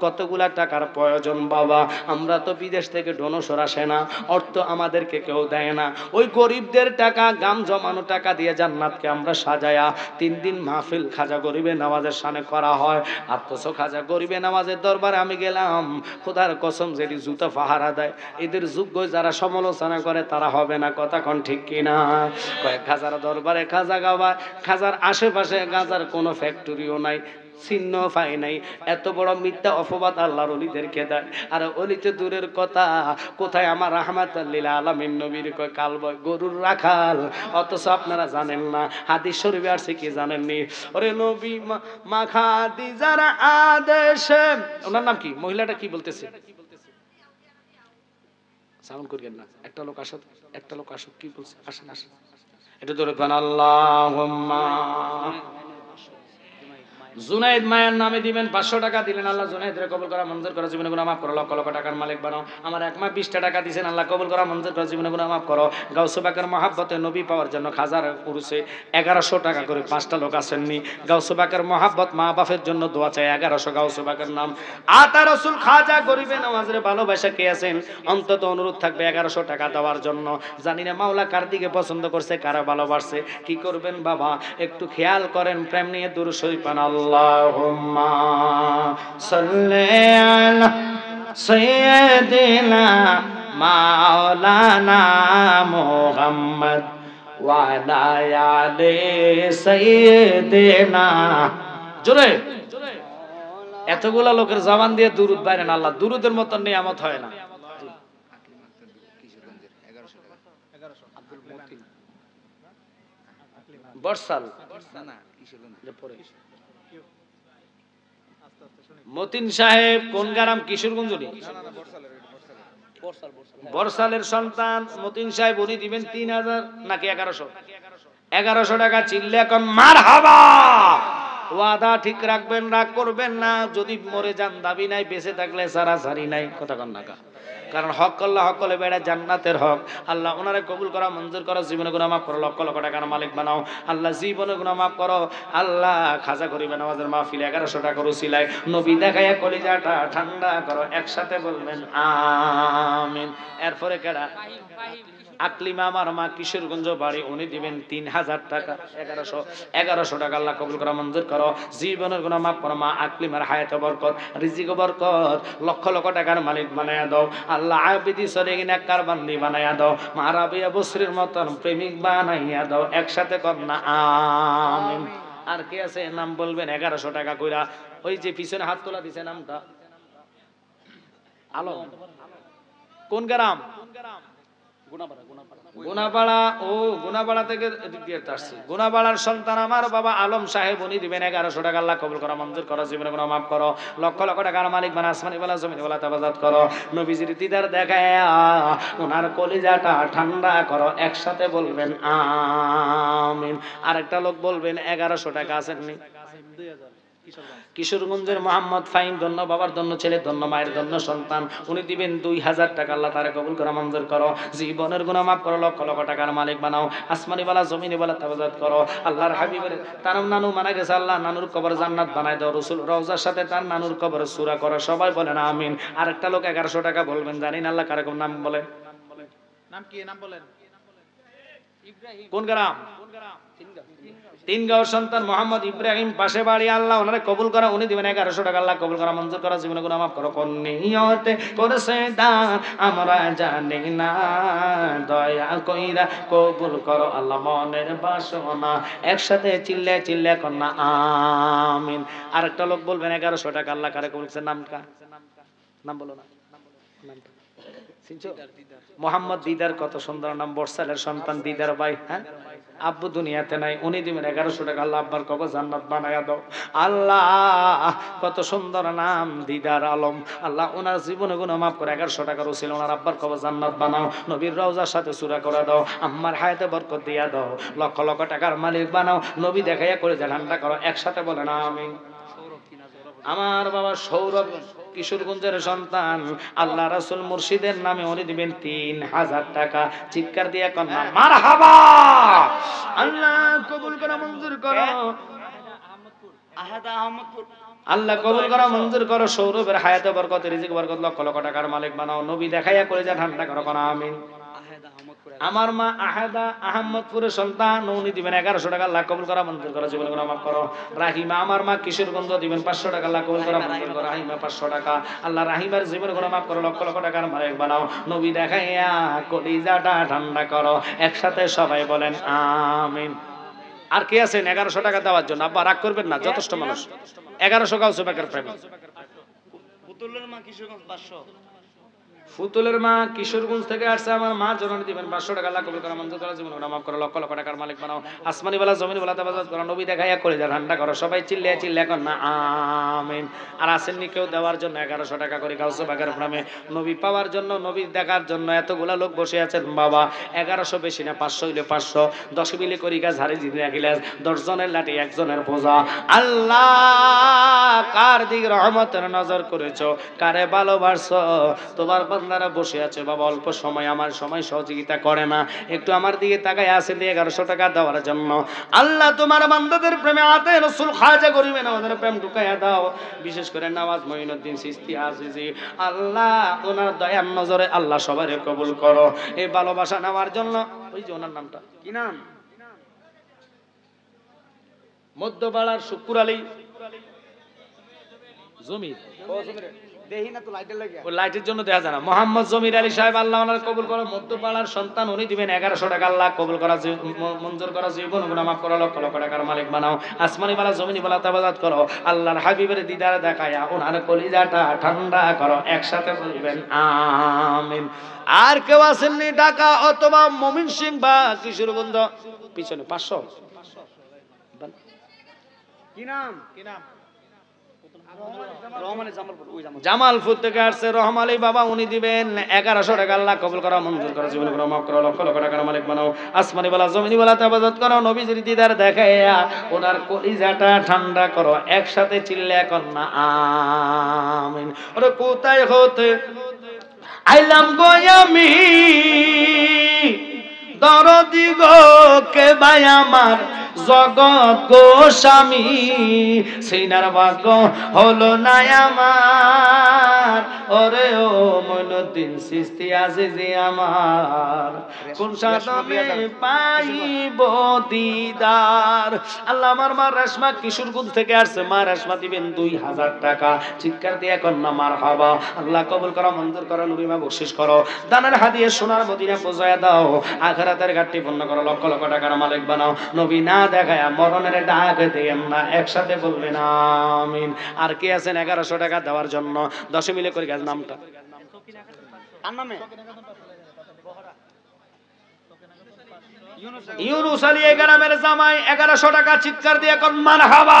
কতগুলা টাকার প্রয়োজন বাবা। আমরা তো বিদেশ থেকে ডোনেশন আসে না, অর্থ আমাদেরকে কেউ দেয় না। ওই গরিবদের টাকা, গাম জমানো টাকা দিয়ে জান্নাতকে আমরা সাজায়া 3 দিন মাহফিল খাজা গরিবে নামাজের সামনে করা হয়। অথচ খাজা গরিবে নামাজের দরবারে আমি গেলাম, খোদার কসম যেটি জুতা পাহারা দেয় এদের যোগ্য যারা সমালোচনা করে তারা হবে না। কথা কোন ঠিক কিনা? কয়েক খাজার দরবারে খাজা গাওয়া, খাজার আশেপাশে গাজার কোনো ফ্যাক্টরিও নাই, চিহ্ন পাই নাই। এত বড় মিথ্যা অপবাদ আল্লাহর ওলিদেরকে দেয়। আর ওলিতে দূরের কথা, কোথায় আমার রাহমাতুল লিল আলামিন নবীর কয় কালবয় গরুর রাখাল। অথচ আপনারা জানেন না, হাদিস শরীফে আছে কি জানেননি? ওরে নবী মা খাদিজার আদেশে, ওনার নাম কি? মহিলাটা কি বলতেছে? সাউন্ড করিয়েন না। একটা লোক আসো, একটা লোক আসো। কি বলছে? আসেন আসেন, এটা ধরে পান। আল্লাহুম্মা জুনাইদ মায়ের নামে দিবেন 500 টাকা দিলেন, আল্লাহ জুনাইদের কবুল করা মঞ্জুর করা, জীবনে গুনাহ মাফ করো, লক্ষ লক্ষ টাকার মালিক বানাও। আমার এক মা 20টা টাকা দিয়েছেন, আল্লাহ কবুল করা মঞ্জুর করা, জীবনে গুনাহ মাফ করো। গাউসে পাকের মহাব্বতে নবী পাওয়ার জন্য খাজার পুরুষে 1100 টাকা করে 5টা লোক আসেননি। গাউসে পাকের মহাব্বত মা বাপের জন্য দোয়া চাই 1100। গাউসে পাকের নাম আতা রাসূল খাজা গরিবে নামাজের ভালোবাসা কে আছেন? অন্তত অনুরোধ থাকবে 1100 টাকা দেওয়ার জন্য। জানি না মাওলা কার দিকে পছন্দ করছে, কারা ভালোবাসছে। কি করবেন বাবা একটু খেয়াল করেন, প্রেম নিয়ে দুরূদ শরীফ পান। আল্লাহুম্মা সাল্লি আলা সাইয়্যিদিনা মাওলানা মুহাম্মদ ওয়া আলা আলি সাইয়্যিদিনা। জোরে এতগুলা লোকের জবান দিয়ে দুরূদ বাইরে না, আল্লাহ দুরূদের মতন নিয়ামত হয় না। বর্ষাল মতিন সাহেব কোন গ্রাম? কিশোরগঞ্জ। বর্ষালের সন্তান মতিন সাহেব, উনি দিবেন 3,000 নাকি 1100? 1100 টাকা। চিল্লে এখন মারহাবা। ওয়াদা ঠিক রাখবেন, রাগ করবেন না। যদি মরে যান দাবি নাই, বেঁচে থাকলে সারাসারি নাই। কথা কন না, কারণ হক করলে হক করলে বেড়া জান্নাতের হক। আল্লাহ ওনারে কবুল করা মঞ্জুর করো, জীবনে গুনাহ মাফ করো, লক্ষ লক্ষ টাকার মালিক বানাও। আল্লাহ জীবনে গুনাহ মাফ করো। আল্লাহ খাজা গরিবে নামাজের মাহফিলে 1100 টাকা রুসিলায় নবী দেখায়া কলিজাটা ঠান্ডা করো। একসাথে বলবেন আমিন। এরপরে কেডা? আকলিমা আমার মা, কিশোরগঞ্জ বাড়ি, উনি দিবেন 3,000 টাকা। 1100 টাকা। আল্লাহ কবুল করা মঞ্জুর করো, জীবনের গুনাহ মাফ করো। মা আকলিমার হায়াতে বরকত, রিজিকে বরকত, লক্ষ লক্ষ টাকার মালিক বানায়া দাও। আল্লাহ আবিদি সলিহিন নেককার বান্দি বানায়া দাও। মা রাবিয়া বসরির মতন প্রেমিক বানাইয়া দাও। একসাথে কর না আমিন। আর কে আছে নাম বলবেন? 1100 টাকা কইরা। ওই যে পিছনে হাত তোলা দিছে নামটা আলম। কোন গ্রাম? গুনাপাড়া। ও গুনাপাড়া থেকে আসছে। গুনাপাড়ার সন্তান আমার বাবা আলম সাহেব, উনি দিবেন 1100 টাকা। আল্লাহ কবুল করো, মঞ্জুর করো, জীবনে গুনাহ মাফ করো, লক্ষ লক্ষ টাকার মালিক বানা, আসমানি ওয়ালা জমিনি ওয়ালা তাবাজাত করো, নবীজির দিদার দেখায়া ওনার কলিজাটা ঠান্ডা করো। একসাথে বলবেন আমিন। আরেকটা লোক বলবেন 1100 টাকা আছেননি? কিশোরগঞ্জের মোহাম্মদ ফাইম, ধন্য বাবার ধন্য ছেলে, ধন্য মায়ের ধন্য সন্তান, উনি দিবেন 2000 টাকা। আল্লাহ তারে কবুল করো, মঞ্জুর করো, জীবনের গুনাহ মাফ করো, লক্ষ লক্ষ টাকার মালিক বানাও, আসমানি ওয়ালা জমিনি ওয়ালা তাবাজাত করো। আল্লাহর হাবিবের তার নানু মারা গেছে, আল্লাহ নানুর কবর জান্নাত বানায় দাও, রাসূল রওজার সাথে তার নানুর কবর সূরা করো। সবাই বলেন আমিন। আরেকটা লোক 1100 টাকা বলবেন, জানি না আল্লাহ কারকম নাম বলেন। নাম কি? নাম বলেন। কোন গ্রাম? তিনগাঁও সন্তান মোহাম্মদ ইব্রাহিম, পাশে বাড়ি। আল্লাহ ওনারে কবুল করা, উনি দিবেন 1100 টাকা। আল্লাহ কবুল করা, মঞ্জুর করা, জীবনে গুনাহ মাফ করো। কোন নিয়তে করেছে দান আমরা জানি না, দয়া কইরা কবুল করো আল্লাহ মনের বাসনা। একসাথে চিল্লে চিল্লে কন্যা আমিন। আরেকটা লোক বলবেন 1100 টাকা। আল্লাহ কারে কবুল করছে? নামটা নাম বলো না। নামটা মোহাম্মদ দিদার। কত সুন্দর নাম, বর্ষালের সন্তান দিদার ভাই। হ্যাঁ, আব্বু দুনিয়াতে নাই, উনি দিবেন 1100 টাকা। আল্লাহ আব্বার কবর জান্নাত বানায়া দাও। আল্লাহ কত সুন্দর নাম, দিদার আলম। আল্লাহ ওনার জীবনে গুনাহ মাফ করে 1100 টাকার ওসিলা ওনার আব্বার কবর জান্নাত বানাও, নবীর রওজার সাথে সূরা করে দাও, আম্মার হায়াতে বরকত দিয়া দাও, লক্ষ লক্ষ টাকার মালিক বানাও, নবী দেখাইয়া করে যে ঠান্ডা করো। একসাথে বলেন আমিন। আমার বাবা সৌরভ, কিশোরগঞ্জের সন্তান, আল্লাহ রাসূল মুর্শিদের নামে উনি দিবেন 3000 টাকা। চিৎকার দিয়ে কন্যা মারহাবা। আল্লাহ কবুল করো, মঞ্জুর করো। আল্লাহ কবুল করো, মঞ্জুর করো। সৌরভের হায়াতে বরকত, রিজিক বরকত, লক্ষ লক্ষ টাকার মালিক বানাও, নবী দেখাইয়া করে যা ঠান্ডা করো। কোন আমিন। আমার মা আহাদা আহমদপুরের সন্তান, উনি দিবেন 1100 টাকা। আল্লাহ কবুল করা, মঞ্জুর করা, জীবন গুনাহ মাফ করো। রাহিমা আমার মা কিশোরগঞ্জ, দিবেন 500 টাকা। আল্লাহ কবুল করা, মঞ্জুর করা। রাহিমা 500 টাকা। আল্লাহ রাহিমার জীবন গুনাহ মাফ করো, লক্ষ লক্ষ টাকার মালিক বানাও, নবী দেখাইয়া কলিজাটা ঠান্ডা করো। একসাথে সবাই বলেন আমিন। আর কে আছেন 1100 টাকা দেওয়ার জন্য? আব্বা রাগ করবেন না, যথেষ্ট মানুষ। 1100 গাউসে পাকের প্রেমী। পুতুলের মা কিশোরগঞ্জ 500। ফুতুলের মা কিশোরগঞ্জ থেকে আসছে, আমার মা জননী দিবেন 500 টাকা। আল্লাহ কবুল করা, মঞ্জুর করা, জীবন গুনাহ মাফ করো, লক্ষ লক্ষ টাকার মালিক বানাও, আসমানি ওয়ালা জমিনি ওয়ালা তাবাজাত করো, নবী দেখাইয়া করে যা ঠান্ডা করো। সবাই চিল্লে চিল্লে এখন না আমিন। আর আসেননি কেউ দেওয়ার জন্য 1100 টাকা করে গাউসে পাকের প্রেমে, নবী পাওয়ার জন্য, নবী দেখার জন্য এতগুলা লোক বসে আছেন বাবা। 1100 বেশি না, 500 হইলে 500, 10 মিলি করি গাছ হারি জিনে রাখিলাস, 10 জনের লাঠি একজনের বোঝা। আল্লাহ কার দিকে রহমতের নজর করেছো, কারে ভালোবাসছো। তোমার বান্দারা বসে আছে বাবা, অল্প সময়, আমার সময় সহযোগিতা করে না, একটু আমার দিকে তাকায় আছে দিয়ে 1100 টাকা দেওয়ার জন্য। আল্লাহ তোমার বান্দাদের প্রেমে আতে রাসূল খাজা গরিবে আমাদের প্রেম ঢুকাইয়া দাও। বিশেষ করে নওয়াজ মঈনুদ্দিন চিশতি আজিজি, আল্লাহ ওনার দয়ার নজরে আল্লাহ সবারে কবুল করো। এই ভালোবাসা নেওয়ার জন্য, ওই যে ওনার নামটা কি নাম, মধ্যপাড়ার শুকুর আলী জমির, লাইটের জন্য দেখা যায় না, মোহাম্মদ জমির আলী সাহেব, আল্লাহ ওনার কবুল করো। মধ্যপাড়ার সন্তান, উনি দিবেন 1100 টাকা। আল্লাহ কবুল করা, মঞ্জুর করা, জীবন গুনাহ মাফ করো, লক্ষ লক্ষ টাকার মালিক বানাও, আসমানি ওয়ালা জমিনি ওয়ালা তাবাজাত করো। আল্লাহর হাবিবের দিদার দেখায়া ওনার কলিজাটা ঠান্ডা করো। একসাথে বলবেন আমিন। আর কেউ আসেননি ঢাকা অথবা ময়মনসিংহ বা কিশোরগঞ্জ? পিছনে 500। কি নাম? কি নাম? জামালপুর থেকে আসছে রহমান আলী বাবা, উনি দিবেন 1100 টাকা। আল্লাহ কবুল করা, মঞ্জুর করা, জীবন গুনাহ মাফ করো, লক্ষ লক্ষ টাকার মালিক বানাও, আসমানি ওয়ালা জমিনি ওয়ালা তাবাজাত করো, নবীজির দিদার দেখাইয়া ওনার কলিজাটা ঠান্ডা করো। একসাথে চিল্লা কন্না আমিন। ওরে কোথায় হতে আইলাম গো আমি, দরদি গো কে ভাই আমার, জগৎ গোস্বামী, সিনার ভাগ্য হলো না আমার, ওরে ও মইনুদ্দিন চিশতি আজিজি আমার কোন সাধনে পাইব দিদার। আল্লাহ আমার মা রেশমা কিশোরগঞ্জ থেকে আসছে, মা রেশমা দিবেন 2000 টাকা। চিৎকার দিয়ে এখন না মারহাবা। আল্লাহ কবুল করো, মঞ্জুর করো, নুরিমা বকশিশ করো, দানের হাদিয়া সোনার মদিনা পৌঁছায়া দাও, আখিরাতের ঘাটতি পূর্ণ করো, লক্ষ লক্ষ টাকার মালিক বানাও। নবী না দেখায় মরণের ডাক দেন না, একসাথে বলবেন আমিন। আর কে আছেন 1100 টাকা দেওয়ার জন্য? 10 মিলে করে গেছে নামটা ইউনুস আলী গ্রামের জামাই 1100 টাকা। চিৎকার দিয়ে কোন মারহাবা।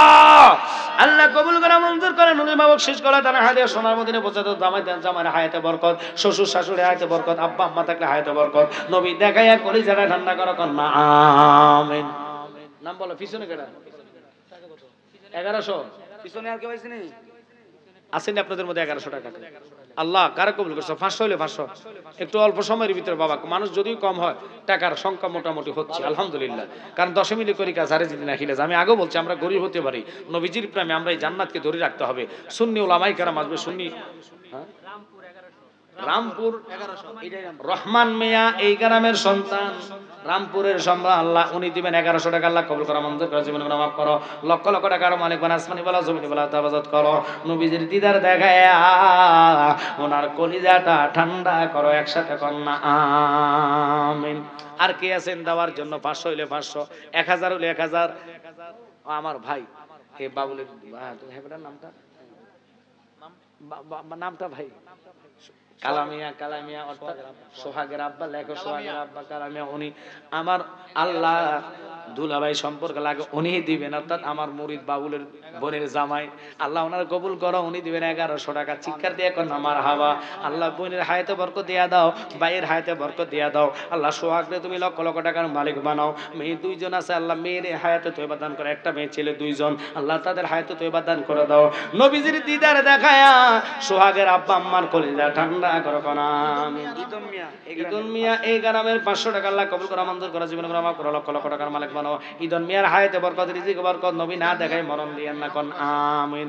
আল্লাহ কবুল করে, মঞ্জুর করে, নুরিমা বকশিশ করে, তার হাদিয়া সোনার মদিনে পৌঁছাতে জামাই দেন, জামাইয়ের হায়াতে বরকত, শ্বশুর শাশুড়ি হায়াতে বরকত, আব্বা আম্মা থাকলে হায়াতে বরকত। নবী দেখাইয়া কলিজাটা ঠান্ডা করো কোন না আমিন। নাম বলো পিছনে কেডা? 1100 পিছনে আর কে পাইছেন আছেন আপনাদের মধ্যে 1100 টাকা? আল্লাহ কারে কবুল করছে। 500 হলে 500, একটু অল্প সময়ের ভিতরে বাবা, মানুষ যদিও কম হয় টাকার সংখ্যা মোটামুটি হচ্ছে আলহামদুলিল্লাহ। কারণ 10 মিলি করি কাজ হারে যদি না খিলেজ। আমি আগেও বলছি আমরা গরিব হতে পারি, নবীজির প্রেমে আমরা এই জান্নাতকে ধরে রাখতে হবে। সুন্নি উলামায়ে কেরাম আসবে, সুন্নি রামপুর রহমান মিয়া এই গ্রামের সন্তান, রামপুরের সম্রাট। আল্লাহ উনি দিবেন 1100 টাকা। আল্লাহ কবুল করো, মঞ্জুর করো, জীবন মাফ করো, লক্ষ লক্ষ টাকার মালিক বানা, আসমানি বলা জমিনি বলা হেফাজত করো, নবীজির দিদার দেখায়া ওনার কলিজাটা ঠান্ডা করো, একসাথে কন্যা আমিন। আর কে আছেন দেওয়ার জন্য? 500 হইলে 500, 1000 হইলে 1000। আমার ভাই এ বাবুলের নামটা নামটা ভাই কালামিয়া, কালামিয়া অর্থাৎ সোহাগের আব্বা, লেখো সোহাগের আব্বা কালামিয়া। উনি আমার আল্লাহ দুলাভাই সম্পর্কে লাগে, উনি দিবেন, অর্থাৎ আমার মুরিদ বাবুলের বোনের জামাই। আল্লাহ ওনার কবুল করো, উনি দিবেন 1100 টাকা। চিৎকার দিয়ে এখন আমার হাওয়া। আল্লাহ বোনের হায়াতে বরকত দিয়া দাও, ভাইয়ের হায়াতে বরকত দিয়া দাও। আল্লাহ সোহাগরে তুমি লক্ষ লক্ষ টাকার মালিক বানাও। মেয়ে 2 জন আছে, আল্লাহ মেয়ের হায়াতে তওবা দান করে, একটা মেয়ে ছেলে 2 জন, আল্লাহ তাদের হায়াতে তওবা দান করে দাও। নবীজির দিদার দেখায়া সোহাগের আব্বা আম্মার কলিজা ঠান্ডা করো কোনা আমিন। ইদন মিয়া এই গ্রামের 500 টাকা। আল্লাহ কবুল করো, মঞ্জুর করো, জীবন মাফ করো, লক্ষ লক্ষ টাকার মালিক বানাও। ইদন মিয়ার হায়াতে বরকত, রিজিক বরকত, নবী না দেখায় মরণ দিয়েন না কোন আমিন।